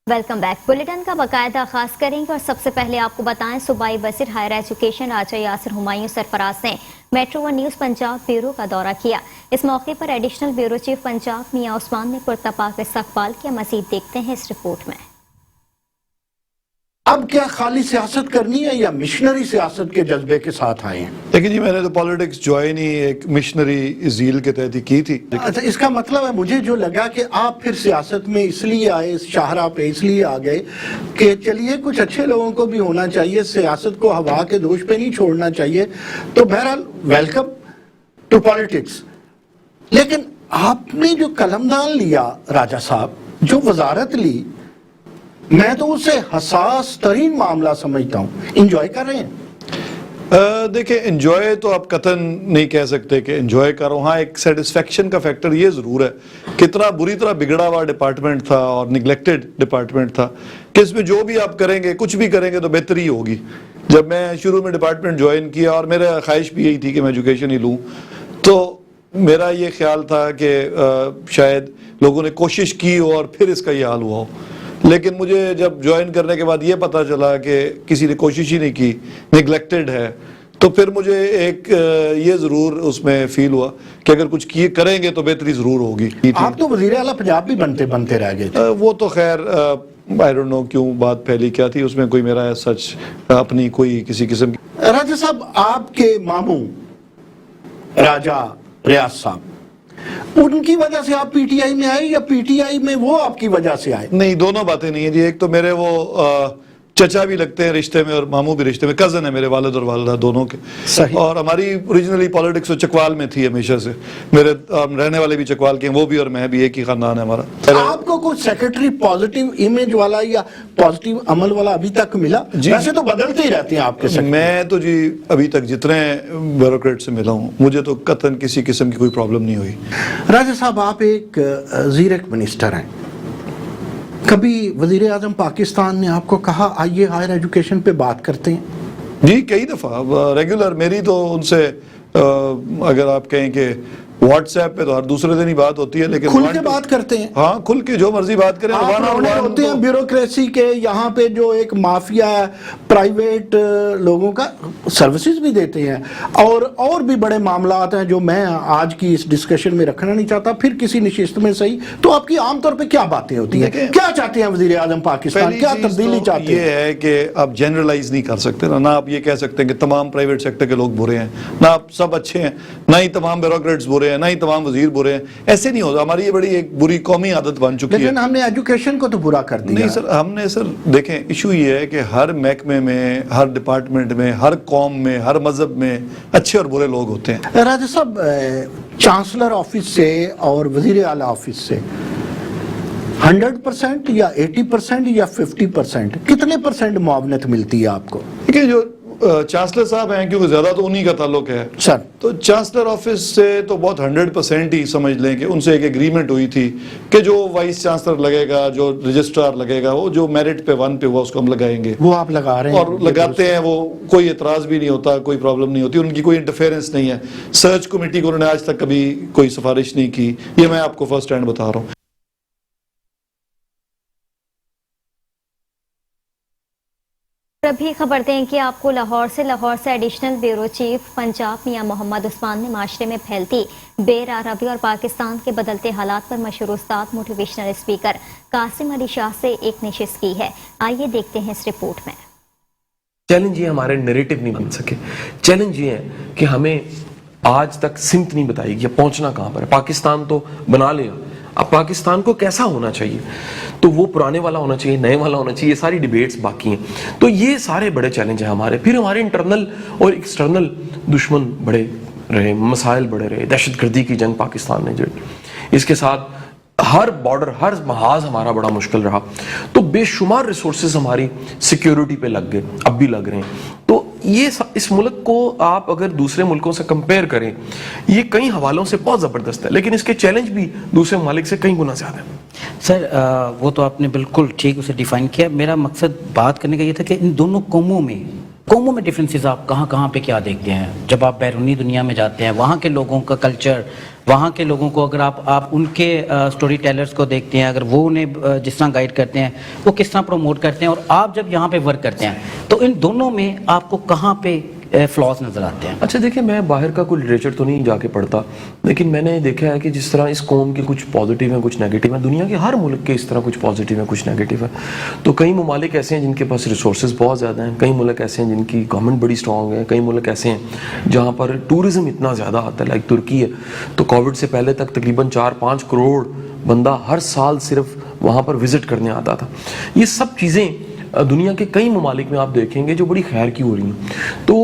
Welcome back. Bulletin का बाकायदा आगाज करेंगे और सबसे पहले आपको बताएं सूबाई वज़ीर हायर एजुकेशन राजा यासिर हुमायूं सरफराज ने metro one news Punjab bureau का दौरा किया। इस मौके पर एडिशनल ब्यूरो चीफ पंजाब मियां उस्मान ने पुरतपाक इस्तकबाल किया। मजीद देखते हैं इस रिपोर्ट में। अब क्या खाली सियासत करनी है या मिशनरी सियासत के जज्बे के साथ आए हैं? देखिए जी, मैंने तो पॉलिटिक्स ज्वाइन ही एक मिशनरी ज़ील के तहत ही की थी। अच्छा, इसका मतलब है मुझे जो लगा कि आप फिर सियासत में इसलिए आए, इस शाहराह पे इसलिए आ गए कि चलिए कुछ अच्छे लोगों को भी होना चाहिए, सियासत को हवा के दोष पे नहीं छोड़ना चाहिए। तो बहरहाल वेलकम टू पॉलिटिक्स। लेकिन आपने जो कलमदान लिया राजा साहब, जो वजारत ली, मैं तो उसे हसास तरीन मामला समझता हूँ। इंजॉय कर रहे हैं? देखिए, एंजॉय तो आप कतन नहीं कह सकते कि एंजॉय करो। हाँ, एक सेटिस्फेक्शन का फैक्टर ये ज़रूर है, कितना बुरी तरह बिगड़ा हुआ डिपार्टमेंट था और निगलेक्टेड डिपार्टमेंट था कि इसमें जो भी आप करेंगे, कुछ भी करेंगे तो बेहतरी होगी। जब मैं शुरू में डिपार्टमेंट ज्वाइन किया और मेरा ख्वाहिश भी यही थी कि मैं एजुकेशन ही लूँ, तो मेरा ये ख्याल था कि शायद लोगों ने कोशिश की हो और फिर इसका ये हाल हुआ हो। लेकिन मुझे जब ज्वाइन करने के बाद ये पता चला कि किसी ने कोशिश ही नहीं की, निगलेक्टेड है, तो फिर मुझे एक ये ज़रूर उसमें फील हुआ कि अगर कुछ किए करेंगे तो बेहतरी ज़रूर होगी। आप तो वज़ीर आला पंजाब भी बनते रह गए थे। वो तो खैर आई डोंट नो क्यों बात फैली क्या थी उसमें, कोई मेरा सच अपनी कोई किसी किस्म की। राजा साहब, आपके मामू राजा रियाज साहब, उनकी वजह से आप पीटीआई में आए या पीटीआई में वो आपकी वजह से आए? नहीं, दोनों बातें नहीं है जी। एक तो मेरे वो चचा भी लगते हैं रिश्ते में और मामू भी रिश्ते में, कज़न है मेरे वालिद और वालिदा दोनों के। सही। और हमारी ओरिजिनली पॉलिटिक्स तो चकवाल में थी हमेशा से। मेरे रहने वाले भी चकवाल के हैं, वो भी और मैं भी, एक ही खानदान है हमारा। आपको कोई सेक्रेटरी पॉजिटिव इमेज वाला या पॉजिटिव अमल वाला अभी तक मिला? वैसे तो बदलते ही रहते हैं आपके सेक्रेटरी। मैं तो जी अभी तक जितने ब्यूरोक्रेट से मिला हूँ, मुझे तो कतन किसी किस्म की कोई प्रॉब्लम नहीं हुई। राजा साहब, आप एक ज़ीरक मिनिस्टर हैं। कभी वज़ीर आज़म पाकिस्तान ने आपको कहा आइए हायर एजुकेशन पे बात करते हैं? जी, कई दफ़ा रेगुलर मेरी तो उनसे अगर आप कहें कि व्हाट्सएप पे तो हर दूसरे दिन ही बात होती है, लेकिन खुल के बात करते हैं? हाँ, खुल के जो मर्जी बात करें। होते हैं ब्यूरोक्रेसी के यहाँ पे जो एक माफिया है, प्राइवेट लोगों का सर्विसेज भी देते हैं और भी बड़े मामला आते हैं जो मैं आज की इस डिस्कशन में रखना नहीं चाहता, फिर किसी निशिस्त में सही। तो आपकी आमतौर पे क्या बातें होती हैं? क्या चाहते हैं वज़ीर आज़म पाकिस्तान, क्या तब्दीली चाहते हैं? ये है कि आप जनरलाइज नहीं कर सकते ना आप ये कह सकते हैं कि तमाम प्राइवेट सेक्टर के लोग बुरे हैं, ना आप सब अच्छे हैं, ना ही तमाम ब्यूरोक्रेट्स बुरे हैं, ना ही तमाम वजीर बुरे हैं। ऐसे नहीं होता। हमारी ये बड़ी एक बुरी कौमी आदत बन चुकी है। लेकिन हमने एजुकेशन को तो बुरा कर दिया। नहीं सर, हमने सर देखें, इशू ये है कि हर महकमे में, हर डिपार्टमेंट में, हर कौम में, हर मजहब में अच्छे और बुरे लोग होते हैं। राजा साहब, चांसलर ऑफिस से और वजीर आला ऑफिस से 100% या 80% या 50% कितने परसेंट मुआवनत मिलती है आपको? देखिए, जो चांसलर साहब हैं, क्योंकि ज्यादा तो उन्हीं का ताल्लुक है सर, तो चांसलर ऑफिस से तो बहुत 100% ही समझ लें कि उनसे एक एग्रीमेंट हुई थी कि जो वाइस चांसलर लगेगा, जो रजिस्ट्रार लगेगा, वो जो मेरिट पे 1 पे हुआ उसको हम लगाएंगे। वो आप लगा रहे हैं और लगाते हैं, वो कोई एतराज भी नहीं होता, कोई प्रॉब्लम नहीं होती, उनकी कोई इंटरफेरेंस नहीं है। सर्च कमेटी को उन्होंने आज तक कभी कोई सिफारिश नहीं की। ये मैं आपको फर्स्ट हैंड बता रहा हूँ। अभी खबर दें कि आपको लाहौर से एडिशनल ब्यूरो चीफ पंजाब मियां मोहम्मद उस्मान ने माशरे में फैलती बेरारबी और पाकिस्तान के बदलते हालात पर मशहूर उस्ताद मोटिवेशनल स्पीकर कासिम अली शाह से एक नशिस्त की है। आइए देखते हैं इस रिपोर्ट में। चैलेंज ये हमारे नैरेटिव नहीं बन सके। चैलेंज ये है कि हमें आज तक सिमत नहीं बताई कि पहुंचना कहां पर है। पाकिस्तान तो बना लिया, अब पाकिस्तान को कैसा होना चाहिए, तो वो पुराने वाला होना चाहिए, नए वाला होना चाहिए, ये सारी डिबेट्स बाकी हैं। तो ये सारे बड़े चैलेंज हैं हमारे। फिर हमारे इंटरनल और एक्सटर्नल दुश्मन बड़े रहे, मसाइल बड़े रहे, दहशतगर्दी की जंग पाकिस्तान ने जो, इसके साथ हर बॉर्डर, हर महाज हमारा बड़ा मुश्किल रहा। तो बेशुमार रिसोर्सेज हमारी सिक्योरिटी पे लग गए, अब भी लग रहे हैं। तो ये इस मुल्क को आप अगर दूसरे मुल्कों से कंपेयर करें, ये कई हवालों से बहुत ज़बरदस्त है, लेकिन इसके चैलेंज भी दूसरे ममालिक से कई गुना ज़्यादा है। सर, वो तो आपने बिल्कुल ठीक उसे डिफाइन किया। मेरा मकसद बात करने का ये था कि इन दोनों कौमों में قوموں میں ڈفرینسز آپ کہاں کہاں پہ کیا دیکھتے ہیں جب آپ بیرونی دنیا میں جاتے ہیں؟ وہاں کے لوگوں کا کلچر، وہاں کے لوگوں کو اگر آپ ان کے سٹوری ٹیلرز کو دیکھتے ہیں، اگر وہ انہیں جس طرح گائیڈ کرتے ہیں، وہ کس طرح پروموٹ کرتے ہیں، اور آپ جب یہاں پہ ورک کرتے ہیں تو ان دونوں میں آپ کو کہاں پہ فلاز نظر آتے ہیں؟ اچھا دیکھیں، میں باہر کا کوئی لٹریچر تو نہیں جا کے پڑھتا، لیکن میں نے دیکھا ہے کہ جس طرح اس قوم کے کچھ پازیٹیو ہیں کچھ نیگیٹیو ہیں، دنیا کے ہر ملک کے اس طرح کچھ پازیٹیو ہیں کچھ نیگیٹیو ہیں. تو کئی ممالک ایسے ہیں جن کے پاس ریسورسز بہت زیادہ ہیں، کئی ملک ایسے ہیں جن کی گورنمنٹ بڑی اسٹرانگ ہے، کئی ملک ایسے ہیں جہاں پر ٹورزم اتنا زیادہ آتا ہے، لائک ترکی ہے. تو کووڈ سے پہلے تک تقریباً 4-5 کروڑ بندہ ہر سال صرف وہاں پر وزٹ کرنے آتا تھا. یہ سب چیزیں دنیا کے کئی ممالک میں آپ دیکھیں گے جو بڑی خیر کی ہو رہی ہیں. تو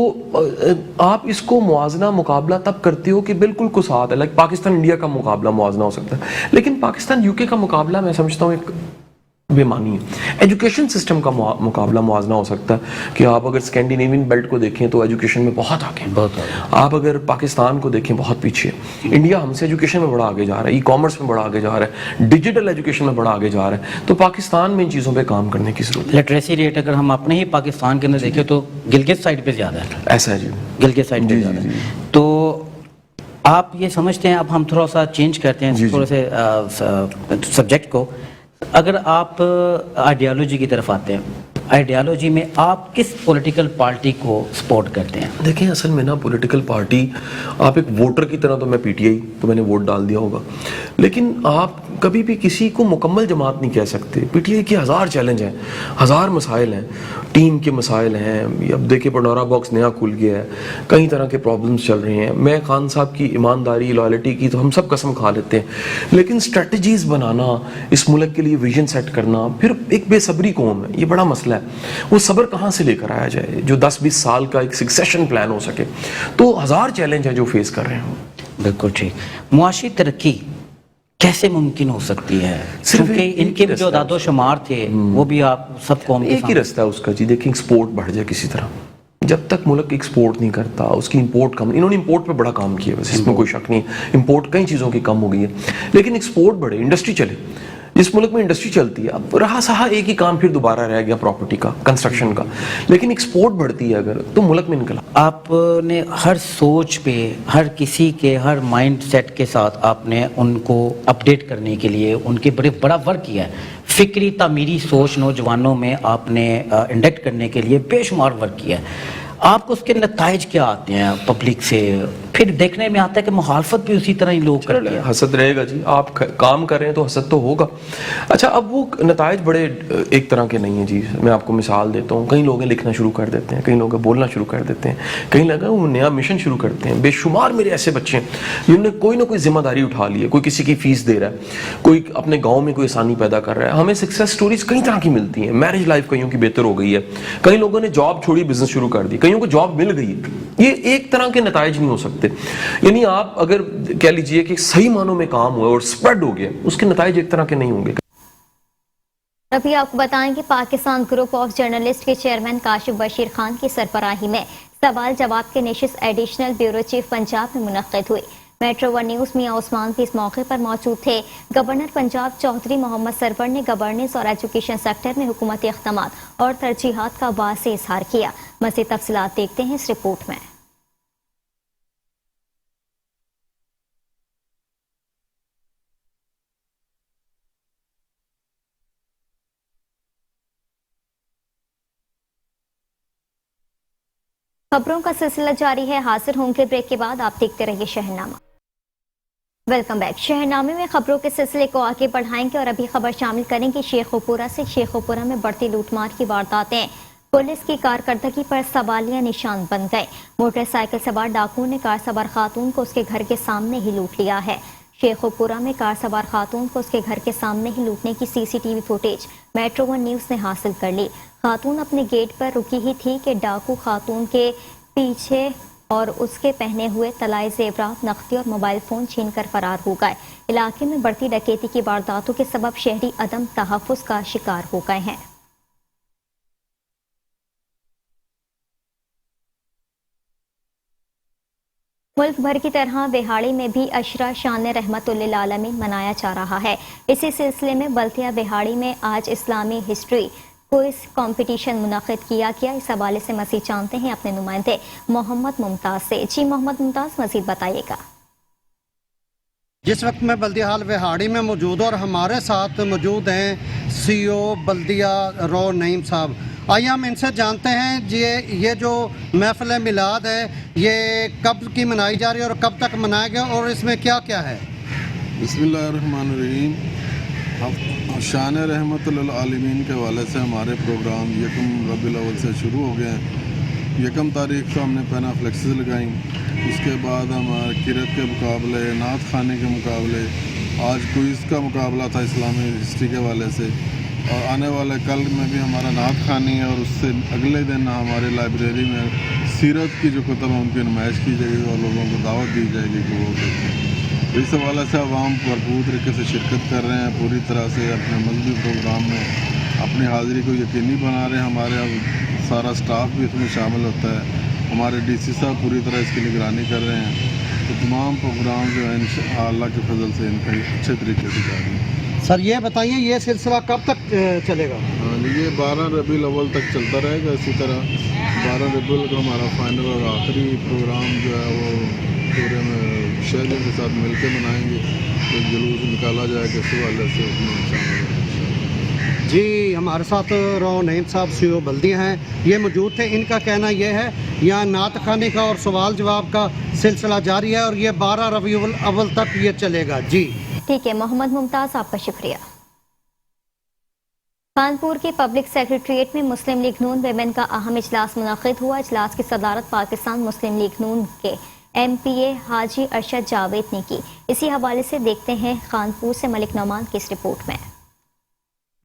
آپ اس کو موازنہ مقابلہ تب کرتے ہو کہ بالکل کسات ہے، لائک پاکستان انڈیا کا مقابلہ موازنہ ہو سکتا ہے، لیکن پاکستان یو کے کا مقابلہ میں سمجھتا ہوں ایک بے معنی ہے. ایجوکیشن سسٹم کا مقابلہ موازنہ ہو سکتا ہے کہ آپ اگر اسکینڈینیوین بیلٹ کو دیکھیں تو ایجوکیشن میں بہت آگے ہیں، آپ اگر پاکستان کو دیکھیں بہت پیچھے ہے. انڈیا ہم سے ایجوکیشن میں بڑا آگے جا رہا ہے، ای کامرس میں بڑا آگے جا رہا ہے، ڈیجیٹل ایجوکیشن میں بڑا آگے جا رہا ہے. تو پاکستان میں ان چیزوں پہ کام کرنے کی ضرورت ہے. لٹریسی ریٹ اگر ہم اپنے ہی پاکستان کے اندر دیکھیں تو گلگت سائڈ پہ زیادہ ہے، ایسا ہے جی، گلگت سائڈ پہ زیادہ ہے. تو آپ یہ سمجھتے ہیں، اب ہم تھوڑا سا چینج کرتے ہیں تھوڑے سے سبجیکٹ کو. اگر آپ آئیڈیالوجی کی طرف آتے ہیں، آئیڈیالوجی میں آپ کس پولیٹیکل پارٹی کو سپورٹ کرتے ہیں؟ دیکھیں اصل میں نا پولیٹیکل پارٹی، آپ ایک ووٹر کی طرح، تو میں پی ٹی آئی تو میں نے ووٹ ڈال دیا ہوگا، لیکن آپ کبھی بھی کسی کو مکمل جماعت نہیں کہہ سکتے. پی ٹی آئی کے ہزار چیلنج ہیں، ہزار مسائل ہیں، ٹیم کے مسائل ہیں. اب دیکھیں پنڈورا باکس نیا کھل گیا ہے، کئی طرح کے پرابلمس چل رہے ہیں. میں خان صاحب کی ایمانداری لائلٹی کی تو ہم سب قسم کھا لیتے ہیں، لیکن اسٹریٹجیز بنانا، اس ملک کے لیے ویژن سیٹ کرنا، پھر ایک بے صبری قوم ہے، یہ بڑا مسئلہ ہے. وہ صبر کہاں سے لے کر آیا جائے جو 10-20 سال کا ایک سکسیشن پلان ہو سکے؟ تو ہزار چیلنج ہیں جو فیس کر رہے ہیں. بالکل ٹھیک. معاشی ترقی کیسے ممکن ہو سکتی ہے؟ صرف کیونکہ ان کے جو اعداد و شمار تھے وہ بھی آپ سب قوم کے ایک ہی رستہ ہے اس کا جی. دیکھیں ایکسپورٹ بڑھ جائے کسی طرح. جب تک ملک ایکسپورٹ نہیں کرتا، اس کی امپورٹ کم، انہوں نے امپورٹ پہ بڑا کام کیا ویسے، اس میں کوئی شک نہیں. امپورٹ کئی چیزوں کی کم ہو گئی ہے، لیکن ایکسپورٹ بڑھے، انڈسٹری چلے. جس ملک میں انڈسٹری چلتی ہے، اب رہا سہا ایک ہی کام پھر دوبارہ رہ گیا پراپرٹی کا، کنسٹرکشن کا، لیکن ایکسپورٹ بڑھتی ہے اگر تو ملک میں انقلاب. آپ نے ہر سوچ پہ، ہر کسی کے ہر مائنڈ سیٹ کے ساتھ آپ نے ان کو اپڈیٹ کرنے کے لیے ان کے بڑا ورک کیا ہے. فکری تعمیری سوچ نوجوانوں میں آپ نے انڈکٹ کرنے کے لیے بے شمار ورک کیا ہے. آپ کو اس کے نتائج کیا آتے ہیں پبلک سے؟ پھر دیکھنے میں آتا ہے کہ مخالفت بھی اسی طرح ہی لوگ کرتے ہیں. حسد رہے گا جی، آپ کام کر رہے ہیں تو حسد تو ہوگا. اچھا اب وہ نتائج بڑے ایک طرح کے نہیں ہیں جی. میں آپ کو مثال دیتا ہوں، کئی لوگ لکھنا شروع کر دیتے ہیں، کئی لوگ بولنا شروع کر دیتے ہیں، کئی لوگ وہ نیا مشن شروع کرتے ہیں. بے شمار میرے ایسے بچے ہیں جنہوں نے کوئی نہ کوئی ذمہ داری اٹھا لی ہے. کوئی کسی کی فیس دے رہا ہے، کوئی اپنے گاؤں میں کوئی آسانی پیدا کر رہا ہے. ہمیں سکسیس سٹوریز کئی طرح کی ملتی ہیں. میرج لائف کئیوں کی بہتر ہو گئی ہے، کئی لوگوں نے جاب چھوڑی بزنس شروع کر دی، کئیوں کو جاب مل گئی. یہ ایک طرح کے نتائج نہیں ہو سکتے. یعنی آپ اگر کہہ لیجئے کہ صحیح معنوں میں کام ہوا اور سپریڈ ہو گیا، اس کے نتائج ایک طرح کے نہیں ہوں گے. ابھی آپ کو بتائیں کہ پاکستان گروپ آف جرنلسٹ کے چیئرمین کاشف بشیر خان کی سربراہی میں سوال جواب کی نشست ایڈیشنل بیورو چیف پنجاب میں منعقد ہوئی. میٹرو ون نیوز میاں عثمان بھی اس موقع پر موجود تھے. گورنر پنجاب چودھری محمد سرور نے گورننس اور ایجوکیشن سیکٹر میں حکومتی اقدامات اور ترجیحات کا واضح اظہار کیا. مزید تفصیلات دیکھتے ہیں اس رپورٹ میں. خبروں کا سلسلہ جاری ہے. حاضر ہوں گے بریک کے بعد. آپ دیکھتے رہیے شہرنامہ. Welcome back. شہرنامے میں خبروں کے سلسلے کو آگے بڑھائیں گے اور ابھی خبر شامل کریں گے شیخوپورہ سے. شیخوپورہ میں بڑھتی لوٹ مار کی وارداتیں پولیس کی کارکردگی پر سوالیہ نشان بن گئے. موٹر سائیکل سوار ڈاکوؤں نے کار سوار خاتون کو اس کے گھر کے سامنے ہی لوٹ لیا ہے. شیخوپورہ میں کار سوار خاتون کو اس کے گھر کے سامنے ہی لوٹنے کی C C T V footage metro one news نے حاصل کر لی. خاتون اپنے گیٹ پر رکی ہی تھی کہ ڈاکو خاتون کے پیچھے اور اس کے پہنے ہوئے طلائی زیورات، نقدی اور موبائل فون چھین کر فرار ہو گئے. علاقے میں بڑھتی ڈکیتی کی وارداتوں کے سبب شہری عدم تحفظ کا شکار ہو گئے ہیں. ملک بھر کی طرح بہاڑی میں بھی عشرہ شان رحمت للعالمین منایا جا رہا ہے. اسی سلسلے میں بلتیا بہاڑی میں آج اسلامی ہسٹری क्विज कंपटीशन मुनाकिद किया गया। इस हवाले से मज़ीद जानते हैं अपने नुमाइंदे मोहम्मद मुमताज से। जी मोहम्मद मुमताज, मज़ीद बताइएगा। जिस वक्त मैं बल्दिया हाल विहाड़ी में मौजूद हूँ और हमारे साथ मौजूद हैं CEO बल्दिया रो नईम साहब। आइए हम इनसे जानते हैं ये जो महफिल मिलाद है ये कब की मनाई जा रही है और कब तक मनाया गया और इसमें क्या क्या है। बिस्मिल्लाहिर्रहमानिर्रहीम। शान रहमतुल लिल आलमीन के हवाले से हमारे प्रोग्राम यकम रबीउल अव्वल से शुरू हो गए हैं। यकम तारीख को हमने पेना फ्लेक्सेस लगाई, उसके बाद हमारे किरत के मुकाबले, नात खाने के मुकाबले, आज क्विज़ का मुकाबला था इस्लामी हिस्ट्री के हवाले से, और आने वाले कल में भी हमारा नात खानी है, और उससे अगले दिन हमारे लाइब्रेरी में सीरत की जो कुतब है उनकी नुमाइश की जाएगी और लोगों को दावत दी जाएगी कि वो देखें। इस हवाले से अवाम भरपूर तरीके से शिरकत कर रहे हैं, पूरी तरह से अपने मजहबी प्रोग्राम में अपनी हाज़िरी को यकीनी बना रहे हैं। हमारे अब सारा स्टाफ भी इसमें शामिल होता है, हमारे DC साहब पूरी तरह इसकी निगरानी कर रहे हैं। तो तमाम प्रोग्राम जो है इंशाअल्लाह अल्लाह के फजल से इनका अच्छे तरीके से जा रहे हैं। सर ये बताइए ये सिलसिला कब तक चलेगा। ये 12 रबीउल अव्वल तक चलता रहेगा। इसी तरह 12 रबीउल को हमारा फाइनल और आखिरी प्रोग्राम जो है वो पूरे में शहरियों के साथ मिलकर मनाएंगे। तो जुलूस निकाला जाएगा, इस हवाले से उसमें शामिल है। जी हमारे साथ रो नईम साहब CEO बल्दिया हैं, ये मौजूद थे। इनका कहना यह है यहाँ नात खाने का और सवाल जवाब का सिलसिला जारी है और ये 12 रबीउल अव्वल तक ये चलेगा। जी ठीक है मोहम्मद मुमताज, आपका शुक्रिया। कानपुर के पब्लिक सेक्रेटरीट में मुस्लिम लीग नून वेमेन का अहम इजलास मुनक़िद हुआ। इजलास की सदारत पाकिस्तान मुस्लिम लीग नून के MPA हाजी अरशद जावेद ने की। इसी हवाले से देखते हैं कानपुर से मलिक नौमान की इस रिपोर्ट में।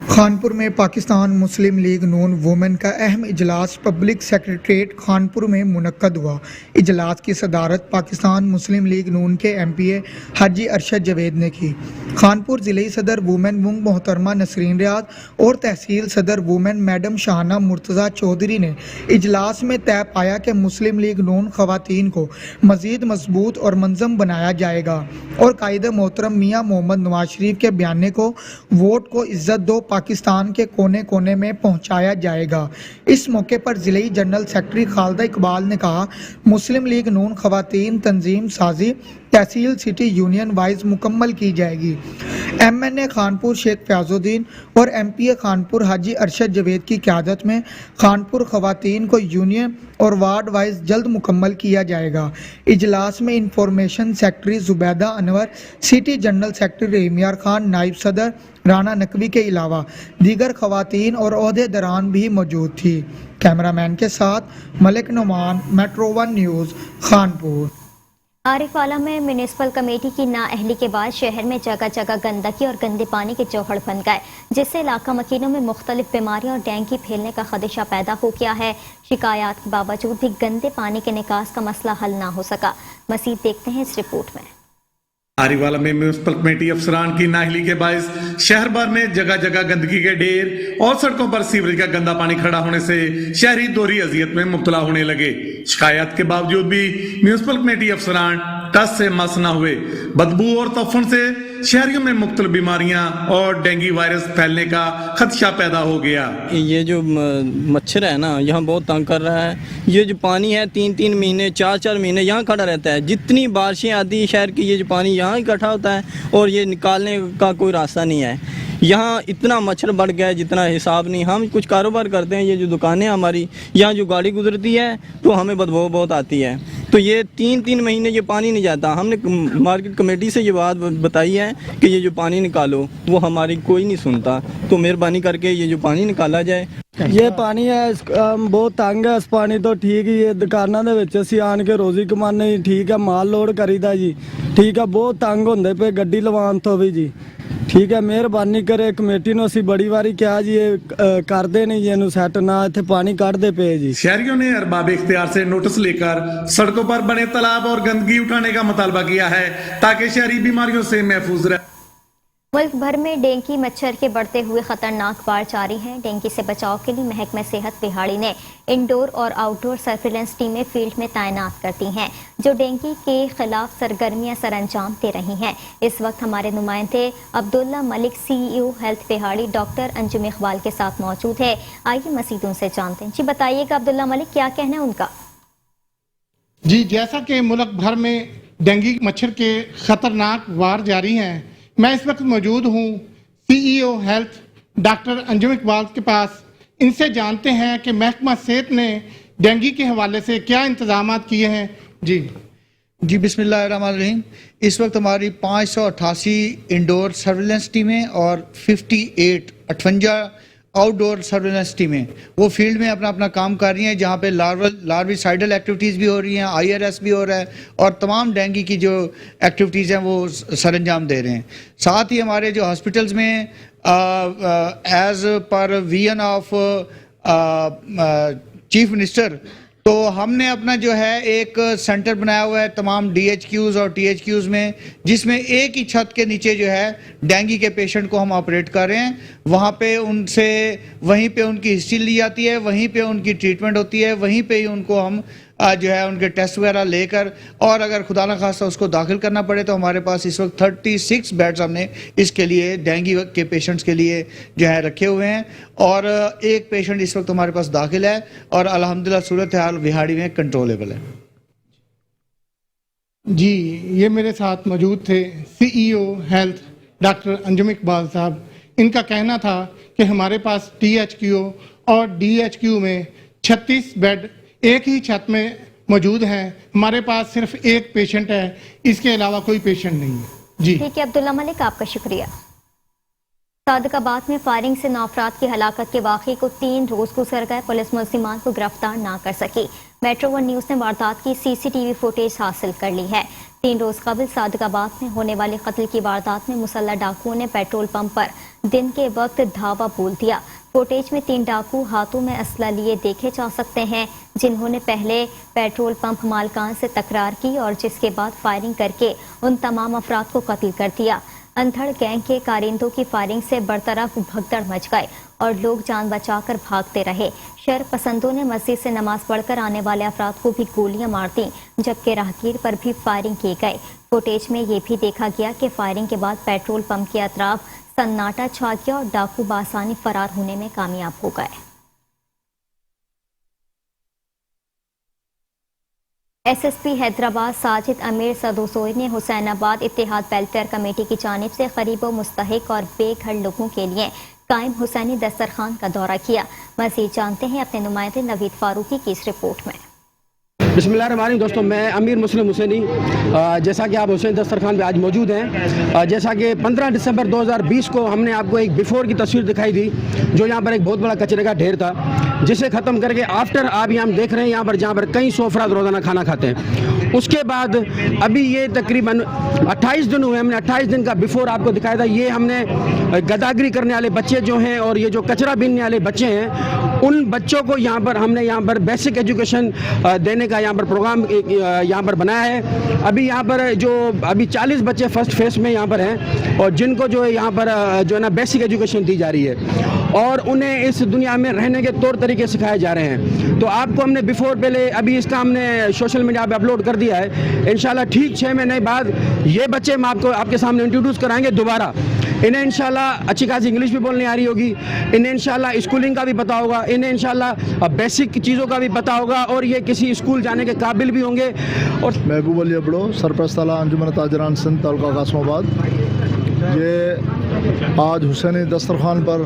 खानपुर में पाकिस्तान मुस्लिम लीग नून वुमेन का अहम इजलास पब्लिक सेक्रेटरीट खानपुर में मुनक्कद हुआ। इजलास की सदारत पाकिस्तान मुस्लिम लीग नून के MPA हाजी अरशद जावेद ने की। खानपुर ज़िले सदर वुमेन वंग मोहतरमा नसरीन रियाज और तहसील सदर वुमेन मैडम शाहना मुर्तज़ा चौधरी ने इजलास में तय पाया कि मुस्लिम लीग नून ख़वातीन को मज़ीद मजबूत और मंज़म बनाया जाएगा और कायद मोहतरम मियाँ मोहम्मद नवाज शरीफ के बयाने को वोट को इज्जत दो पाकिस्तान के कोने कोने में पहुंचाया जाएगा। इस मौके पर ज़िले जनरल सेक्रेटरी खालिदा इकबाल ने कहा, मुस्लिम लीग नून ख़वातीन तंजीम साजी तहसील सिटी यूनियन वाइज मुकम्मल की जाएगी। MNA खानपुर शेख फयाजुद्दीन और MPA खानपुर हाजी अरशद जावेद की क़यादत में खानपुर ख़वातीन को यूनियन और वार्ड वाइज जल्द मुकम्मल किया जाएगा। इजलास में information secretary Zubaida Anwar, city general secretary Rahimyar Khan, नायब सदर राना नकवी के अलावा दीगर ख़वातीन और ओहदेदारान भी मौजूद थी। कैमरामैन के साथ मलिक नौमान, मेट्रो 1 न्यूज़, खानपुर। आरिफवाला में म्यूनिसिपल कमेटी की नाअहली के बाद शहर में जगह जगह गंदगी और गंदे पानी के चौहड़ बन गए, जिससे इलाका मकीनों में मुख्तलिफ बीमारियां और डेंगू फैलने का खदशा पैदा हो गया है। शिकायत के बावजूद भी गंदे पानी के निकास का मसला हल ना हो सका। मज़ीद देखते हैं इस रिपोर्ट में। आरिवाला में म्यूनिसिपल कमेटी अफसरान की नाअहली के बायस शहर भर में जगह जगह गंदगी के ढेर और सड़कों पर सीवरेज का गंदा पानी खड़ा होने से शहरी दोहरी अजियत में मुब्तला होने लगे। शिकायत के बावजूद भी म्यूनिसिपल कमेटी अफसरान टस से मस न हुए। बदबू और तफन से शहरियों में मुख्तलिफ बीमारियां और डेंगू वायरस फैलने का खदशा पैदा हो गया। ये जो मच्छर है ना यहाँ बहुत तंग कर रहा है। ये जो पानी है 3-3 महीने 4-4 महीने यहाँ खड़ा रहता है। जितनी बारिशें आती हैं शहर की, ये जो पानी यहाँ इकट्ठा होता है और ये निकालने का कोई रास्ता नहीं है। यहाँ इतना मच्छर बढ़ गया है जितना हिसाब नहीं। हम कुछ कारोबार करते हैं, ये जो दुकानें हमारी, यहाँ जो गाड़ी गुजरती है तो हमें बदबू बहुत आती है। तो ये 3-3 महीने ये पानी नहीं जाता। हमने मार्केट कमेटी से ये बात बताई है कि ये जो पानी निकालो, वो हमारी कोई नहीं सुनता। तो मेहरबानी करके ये जो पानी निकाला जाए। ये पानी है बहुत तंग है। इस पानी तो ठीक ही है, दुकानों ਦੇ ਵਿੱਚ ਅਸੀਂ ਆਣ ਕੇ ਰੋਜ਼ੀ ਕਮਾਨੇ ਠੀਕ ਹੈ, ਮਾਲ ਲੋਡ ਕਰੀਦਾ ਜੀ ਠੀਕ ਹੈ। ਬਹੁਤ ਤੰਗ ਹੁੰਦੇ ਪਏ ਗੱਡੀ ਲਵਾਉਣ ਤੋਂ ਵੀ ਜੀ ਠੀਕ ਹੈ। ਮਿਹਰਬਾਨੀ ਕਰੇ ਕਮੇਟੀ ਨੂੰ, ਅਸੀਂ ਬੜੀ ਵਾਰੀ ਕਿਹਾ ਜੀ ਇਹ ਕਰਦੇ नहीं जी ਇਹਨੂੰ ਸੈੱਟ ਨਾ, ਇੱਥੇ ਪਾਣੀ ਕੱਢਦੇ ਪਏ जी। शहरियों ने अरबाब इख्तियार से नोटिस लेकर सड़कों पर बने तालाब और गंदगी उठाने का मुतालबा किया है ताकि शहरी बीमारियों से महफूज रहे। मुल्क भर में डेंगू मच्छर के बढ़ते हुए खतरनाक बाढ़ जारी है। डेंगू से बचाव के लिए महकमा सेहत बिहाड़ी ने इंडोर और आउटडोर सर्विलेंस टीमें फील्ड में तैनात कर दी हैं, जो डेंगू के खिलाफ सरगर्मियां सरअंजाम दे रही हैं। इस वक्त हमारे नुमाइंदे अब्दुल्ला मलिक CEO हेल्थ बिहाड़ी डॉक्टर अंजुम इकबाल के साथ मौजूद है। आइए मज़ीद उनसे जानते हैं। जी बताइएगा अब्दुल्ला मलिक, क्या कहना है उनका? जी, जैसा कि मुल्क भर में डेंगू मच्छर के खतरनाक वार जारी हैं, मैं इस वक्त मौजूद हूँ CEO health doctor Anjum Iqbal के पास। इनसे जानते हैं कि महकमा सेहत ने डेंगू के हवाले से क्या इंतजाम किए हैं। जी बिस्मिल्लाहिर्रहमानिर्रहीम। इस वक्त हमारी 588 इंडोर सर्विलेंस टीमें और 58 आउटडोर सर्विलेंस टीमें वो फील्ड में अपना अपना काम कर रही हैं, जहाँ पे लार्विसाइडल एक्टिविटीज़ भी हो रही हैं, IRS भी हो रहा है और तमाम डेंगू की जो एक्टिविटीज़ हैं वो सरअंजाम दे रहे हैं। साथ ही हमारे जो हॉस्पिटल्स में as per vision of chief minister, तो हमने अपना जो है एक सेंटर बनाया हुआ है तमाम DHQs और THQs में, जिसमें एक ही छत के नीचे जो है डेंगू के पेशेंट को हम ऑपरेट कर रहे हैं। वहाँ पे उनसे वहीं पे उनकी हिस्ट्री ली जाती है, वहीं पे उनकी ट्रीटमेंट होती है, वहीं पे ही उनको हम जो है उनके टेस्ट वगैरह लेकर, और अगर खुदा न खास्ता उसको दाखिल करना पड़े तो हमारे पास इस वक्त 36 बेड्स हमने इसके लिए डेंगू के पेशेंट्स के लिए जो है रखे हुए हैं, और एक पेशेंट इस वक्त हमारे पास दाखिल है और अल्हम्दुलिल्लाह सूरत हाल बिहाड़ी में कंट्रोलेबल है। जी, ये मेरे साथ मौजूद थे CEO health doctor Anjum Iqbal साहब। इनका कहना था कि हमारे पास THQ और DHQ में 36 बेड एक ही छत में मौजूद हैं। हमारे पास सिर्फ एक पेशेंट है, इसके अलावा कोई पेशेंट नहीं है। जी ठीक है अब्दुल्ला मलिक, आपका शुक्रिया। सादकाबाद में फायरिंग से 9 अफराद की हलाकत के वाक़े को 3 रोज गुजर गए, पुलिस मुलजिमान को गिरफ्तार ना कर सकी। मेट्रो 1 न्यूज़ ने वारदात की CCTV फुटेज हासिल कर ली है। 3 रोज कबल सादकाबाद में होने वाले कत्ल की वारदात में मुसल्लह डाकुओं ने पेट्रोल पंप पर दिन के वक्त धावा बोल दिया। फुटेज में 3 डाकू हाथों में असला लिए देखे जा सकते हैं, जिन्होंने पहले पेट्रोल पंप मालकान से तकरार की और जिसके बाद फायरिंग करके उन तमाम अफराद को कत्ल कर दिया। अंधड़ गैंग के कारिंदों की फायरिंग से बरतरफ भगदड़ मच गए और लोग जान बचाकर भागते रहे। शर पसंदों ने मस्जिद से नमाज पढ़कर आने वाले अफराद को भी गोलियां मार दी, जबकि राहगीर पर भी फायरिंग की गई। फुटेज में ये भी देखा गया कि फायरिंग के बाद पेट्रोल पंप के अतराफ सन्नाटा छा गया और डाकू बासानी फरार होने में कामयाब हो गए। SSP हैदराबाद साजिद अमीर सदोसोई ने हुसैनाबाद इत्तेहाद वेलफेयर कमेटी की जानिब से गरीबों, मुस्तहिक और बेघर लोगों के लिए कायम हुसैनी दस्तरखान का दौरा किया। मज़ीद जानते हैं अपने नुमाइंदे नवीद फारूकी की इस रिपोर्ट में। बिस्मिल्लाहिर्रहमानिर्रहीम। दोस्तों, मैं अमीर मुस्लिम हुसैनी, जैसा कि आप हुसैन दस्तरखान पे आज मौजूद हैं। जैसा कि 15 दिसंबर 2020 को हमने आपको एक बिफोर की तस्वीर दिखाई थी, जो यहाँ पर एक बहुत बड़ा कचरे का ढेर था, जिसे ख़त्म करके आफ्टर आप यहाँ देख रहे हैं यहाँ पर जहाँ पर कई 100 अफराद रोज़ाना खाना खाते हैं। उसके बाद अभी ये तकरीबन 28 दिन हुए, हमने 28 दिन का बिफोर आपको दिखाया था। ये हमने गदागरी करने वाले बच्चे जो हैं और ये जो कचरा बीनने वाले बच्चे हैं, उन बच्चों को यहाँ पर हमने यहाँ पर बेसिक एजुकेशन देने का यहाँ पर प्रोग्राम यहाँ पर बनाया है। अभी यहाँ पर जो अभी 40 बच्चे फर्स्ट फेज में यहाँ पर हैं और जिनको जो है यहाँ पर जो है ना बेसिक एजुकेशन दी जा रही है और उन्हें इस दुनिया में रहने के तौर तरीके सिखाए जा रहे हैं। तो आपको हमने बिफोर पहले अभी इसका हमने सोशल मीडिया पे अपलोड कर दिया है। इंशाल्लाह ठीक 6 महीने बाद ये बच्चे हम आपके सामने इंट्रोड्यूस कराएंगे दोबारा। इन्हें इंशाल्लाह अच्छी खासी इंग्लिश भी बोलनी आ रही होगी, इन्हें इंशाल्लाह स्कूलिंग का भी पता होगा, इन्हें इंशाल्लाह बेसिक चीज़ों का भी पता होगा और ये किसी स्कूल जाने के काबिल भी होंगे। और महबूब अली अबड़ो, सरपरस्त आला अंजुमन ताजरान सिंध तालुका कासमाबाद। ये आज हुसैनी दस्तरखान पर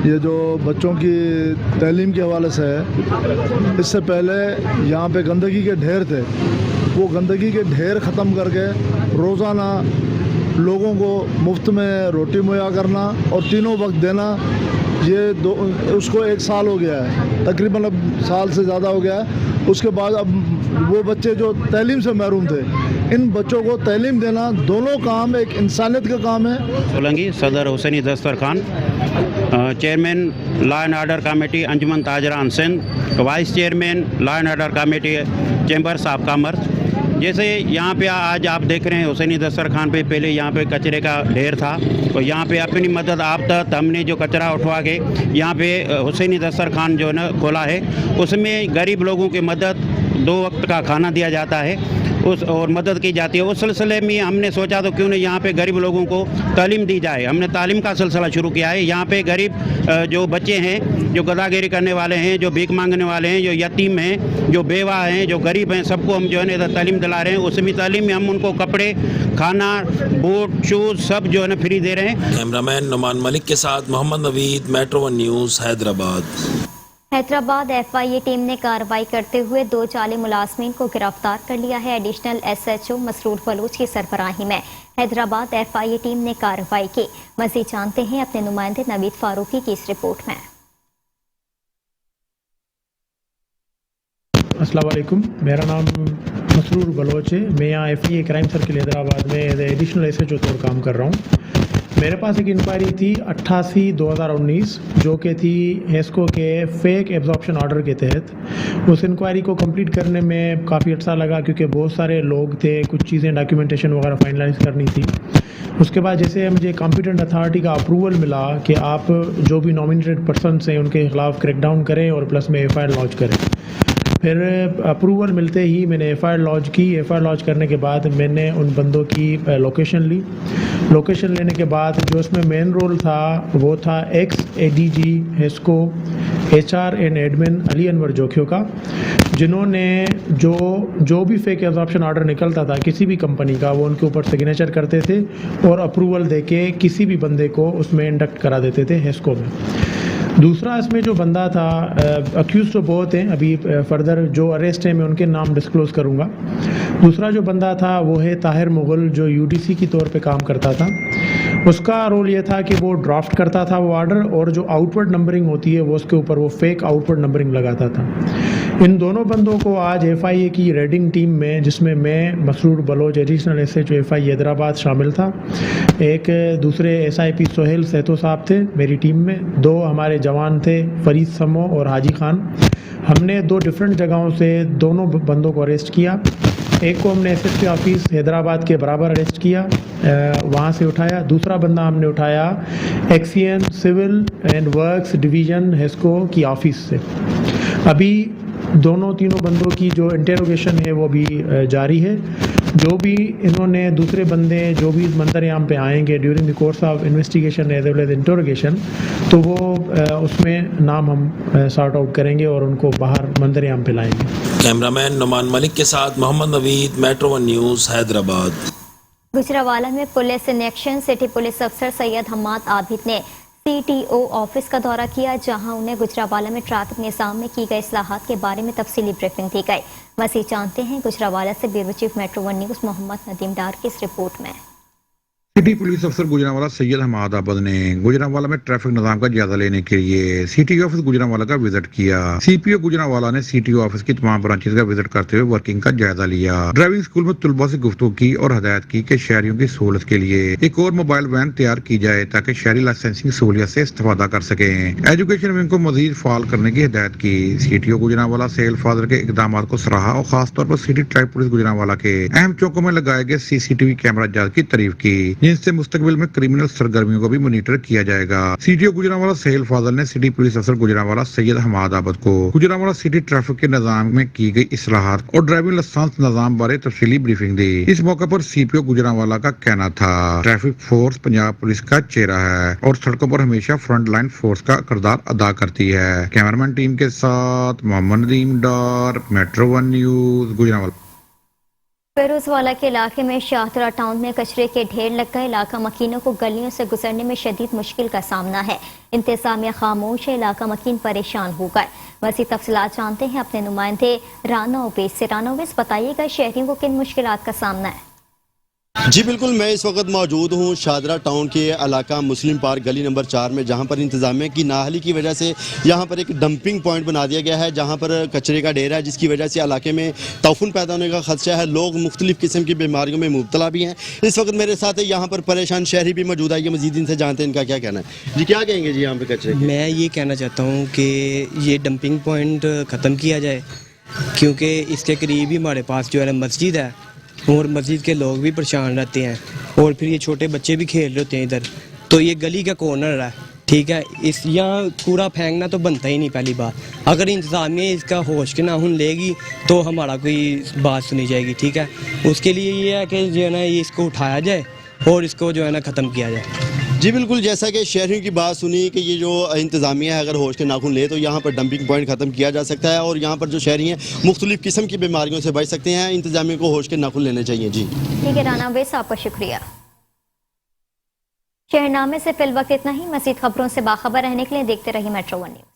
ये जो बच्चों की तालीम के हवाले से है, इससे पहले यहाँ पे गंदगी के ढेर थे, वो गंदगी के ढेर ख़त्म करके रोज़ाना लोगों को मुफ्त में रोटी मुहैया करना और तीनों वक्त देना, ये उसको 1 साल हो गया है, तकरीबन अब साल से ज़्यादा हो गया है। उसके बाद अब वो बच्चे जो तालीम से महरूम थे, इन बच्चों को तालीम देना, दोनों काम एक इंसानियत का काम है। सोलंगी सदर Husaini Dastarkhwan, chairman law and order committee Anjuman Tajiran Sindh, vice chairman law and order committee chambers of commerce. जैसे यहाँ पे आज आप देख रहे हैं हुसैनी दस्तरखान पे पहले यहाँ पे कचरे का ढेर था, तो यहाँ पे अपनी मदद आप तक हमने जो कचरा उठवा के यहाँ पे हुसैनी दस्तरखान जो है ना खोला है, उसमें गरीब लोगों की मदद 2 वक्त का खाना दिया जाता है उस और मदद की जाती है। उस सिलसिले में हमने सोचा तो क्यों नहीं यहाँ पे गरीब लोगों को तालीम दी जाए। हमने तालीम का सिलसिला शुरू किया है। यहाँ पे गरीब जो बच्चे हैं, जो गदागिरी करने वाले हैं, जो भीख मांगने वाले हैं, जो यतीम हैं, जो बेवा हैं, जो गरीब हैं, सबको हम जो है ना तालीम दिला रहे हैं। उसमें तालीम में हम उनको कपड़े, खाना, बूट, शूज़ सब जो है ना फ्री दे रहे हैं। कैमरामैन नुमान मलिक के साथ Mohammad Naveed, metro 1 news, Hyderabad. Hyderabad FIA team ने कार्रवाई करते हुए 2 जाली मुलाजमीन को गिरफ्तार कर लिया है। एडिशनल SHO मसरूर बलूच की सरबराही में हैदराबाद FIA टीम ने कार्रवाई की। मज़ीद जानते हैं अपने नुमाइंदे नवीद फारूकी की इस रिपोर्ट में। अस्सलाम वालेकुम, मेरा नाम मसरूर बलोच है। मैं यहाँ FIA क्राइम सर्किल हैदराबाद में एडिशनल SHO तौर काम कर रहा हूँ। मेरे पास एक इंक्वायरी थी 88/2019 जो कि थी हेस्को के फेक एब्जॉर्प्शन ऑर्डर के तहत। उस इंक्वायरी को कंप्लीट करने में काफ़ी अर्सा लगा क्योंकि बहुत सारे लोग थे, कुछ चीज़ें डॉक्यूमेंटेशन वगैरह फाइनलाइज करनी थी। उसके बाद जैसे मुझे कॉम्पिटेंट अथॉरिटी का अप्रूवल मिला कि आप जो भी नॉमिनेटेड पर्सनस हैं उनके खिलाफ क्रैकडाउन करें और प्लस में FIR लॉन्च करें। फिर अप्रूवल मिलते ही मैंने FIR लॉन्च की। FIR लॉन्च करने के बाद मैंने उन बंदों की लोकेशन ली। लोकेशन लेने के बाद जो उसमें मेन रोल था वो था ex-ADG HESCO HR and admin Ali Anwar Jokhio का, जिन्होंने जो भी फेक एब्जॉर्प्शन ऑर्डर निकलता था किसी भी कंपनी का, वो उनके ऊपर सिग्नेचर करते थे और अप्रूवल देके किसी भी बंदे को उसमें इंडक्ट करा देते थे हेस्को में। दूसरा इसमें जो बंदा था, अक्यूज तो बहुत हैं, अभी फर्दर जो अरेस्ट है मैं उनके नाम डिस्क्लोज़ करूँगा। दूसरा जो बंदा था वो है ताहिर मुगल, जो UDC की तौर पे काम करता था। उसका रोल ये था कि वो ड्राफ्ट करता था वो ऑर्डर, और जो आउटवर्ड नंबरिंग होती है वो उसके ऊपर वो फेक आउटवर्ड नंबरिंग लगाता था। इन दोनों बंदों को आज FIA की रेडिंग टीम में, जिसमें मैं Masroor Baloch additional SHO FIA Hyderabad शामिल था, एक दूसरे SIP सोहेल सेतो साहब थे मेरी टीम में, 2 हमारे जवान थे फरीद समो और हाजी खान। हमने 2 डिफरेंट जगहों से दोनों बंदों को अरेस्ट किया। एक को हमने SSP ऑफिस हैदराबाद के बराबर अरेस्ट किया, वहाँ से उठाया। दूसरा बंदा हमने उठाया XEN civil and works division HESCO की ऑफिस से। अभी तीनों बंदों की जो इंटेरोगेशन है वो भी जारी है। जो भी इन्होंने दूसरे बंदे जो भी मंजर-ए-आम पे आएंगे during the course of investigation as well as interrogation, तो वो उसमें नाम हम सॉर्ट आउट करेंगे और उनको बाहर मंजर-ए-आम पे लाएंगे। कैमरामैन नुमान मलिक के साथ मोहम्मद नवीद, मेट्रो 1 न्यूज़, हैदराबाद। गुजरांवाला में police in action city police अफसर सैयद हम्माद आबिद ने CTO ऑफिस का दौरा किया, जहां उन्हें गुजरांवाला में ट्रैफिक निज़ाम में की गई इस्लाहात के बारे में तफसीली ब्रीफिंग दी गई। मज़ीद जानते हैं गुजरांवाला से bureau chief metro 1 news Mohammad Nadeem Dar की इस रिपोर्ट में। सिटी पुलिस अफसर गुजरांवाला सैयद हम्माद आबिद ने गुजरांवाला में ट्रैफिक निजाम का जायजा लेने के लिए CTO ऑफिस गुजरांवाला का विजिट किया। CPO गुजरांवाला ने CTO ऑफिस की तमाम ब्रांचेस का विजिट करते हुए वर्किंग का जायजा लिया। ड्राइविंग स्कूल में तुलबा से गुफ्तगू की और हदायत की कि शहरियों की सहूलत के लिए एक और मोबाइल वैन तैयार की जाए ताकि शहरी लाइसेंसिंग सहूलियत से इस्तेफादा कर सके। एजुकेशन विंग को मजीद फाल करने की हिदायत की। CTO गुजरांवाला सेल फादर के इकदाम को सराहा और खासतौर पर सिटी ट्रैफिक पुलिस गुजरांवाला के अहम चौकों में लगाए गए CCTV कैमरा जांच की तारीफ की, जिनसे मुस्तकबिल में क्रिमिनल सरगर्मियों को भी मॉनिटर किया जाएगा। CTO गुजरांवाला सहेल फाजल ने सिटी पुलिस अफसर गुजरांवाला सैयद हम्माद आबिद को गुजरांवाला सिटी ट्रैफिक के निजाम में की गई इस्लाहात और ड्राइविंग लाइसेंस निजाम बारे तफसीली ब्रीफिंग दी। इस मौके पर CPO गुजरांवाला का कहना था, ट्रैफिक फोर्स पंजाब पुलिस का चेहरा है और सड़कों पर हमेशा फ्रंट लाइन फोर्स का किरदार अदा करती है। कैमरामैन टीम के साथ मोहम्मद नदीम डार, मेट्रो 1 न्यूज़, गुजरांवाला। फिरोजवाला के इलाके में शाहतरा टाउन में कचरे के ढेर लग गए। इलाका मकीनों को गलियों से गुजरने में शदीद मुश्किल का सामना है। इंतजामिया खामोश है, इलाका मकीन परेशान हो गए। मज़ीद तफसीलात जानते हैं अपने नुमाइंदे राना ओवैस से। राना ओवैस, बताइएगा शहरियों को किन मुश्किलात का सामना है? जी बिल्कुल, मैं इस वक्त मौजूद हूँ शाहदरा टाउन के इलाका मुस्लिम पार्क गली नंबर 4 में, जहाँ पर इंतजामिया की नाअहली की वजह से यहाँ पर एक डंपिंग पॉइंट बना दिया गया है, जहाँ पर कचरे का ढेर है, जिसकी वजह से इलाके में तौफून पैदा होने का खदशा है। लोग मुख्तलिफ किस्म की बीमारियों में मुब्तला भी हैं। इस वक्त मेरे साथ यहाँ पर परेशान शहरी भी मौजूद है, ये मजीद इनसे जानते हैं इनका क्या कहना है। जी क्या कहेंगे जी यहाँ पे कचरे? मैं ये कहना चाहता हूँ कि ये डंपिंग पॉइंट ख़त्म किया जाए, क्योंकि इसके करीब ही हमारे पास जो है मस्जिद है اور مسجد کے لوگ بھی پریشان رہتے ہیں اور پھر یہ چھوٹے بچے بھی کھیل رہے ہوتے ہیں ادھر. تو یہ گلی کا کارنر ہے, ٹھیک ہے, اس یہاں کوڑا پھینکنا تو بنتا ہی نہیں. پہلی بات, اگر انتظامیہ اس کا ہوش کے ناخن لے گی تو ہمارا کوئی بات سنی جائے گی, ٹھیک ہے. اس کے لیے یہ ہے کہ جو ہے نا یہ اس کو اٹھایا جائے اور اس کو جو ہے نا ختم کیا جائے. جی بالکل, جیسا کہ شہریوں کی بات سنی کہ یہ جو انتظامیہ ہے اگر ہوش کے ناخن لے تو یہاں پر ڈمپنگ پوائنٹ ختم کیا جا سکتا ہے اور یہاں پر جو شہری ہیں مختلف قسم کی بیماریوں سے بچ سکتے ہیں. انتظامیہ کو ہوش کے ناخن لینے چاہیے. جی ٹھیک ہے رانا ویس, آپ کا شکریہ. شہرنامے سے فی الوقت اتنا ہی. مزید خبروں سے باخبر رہنے کے لیے دیکھتے رہیے میٹرو ون نیوز.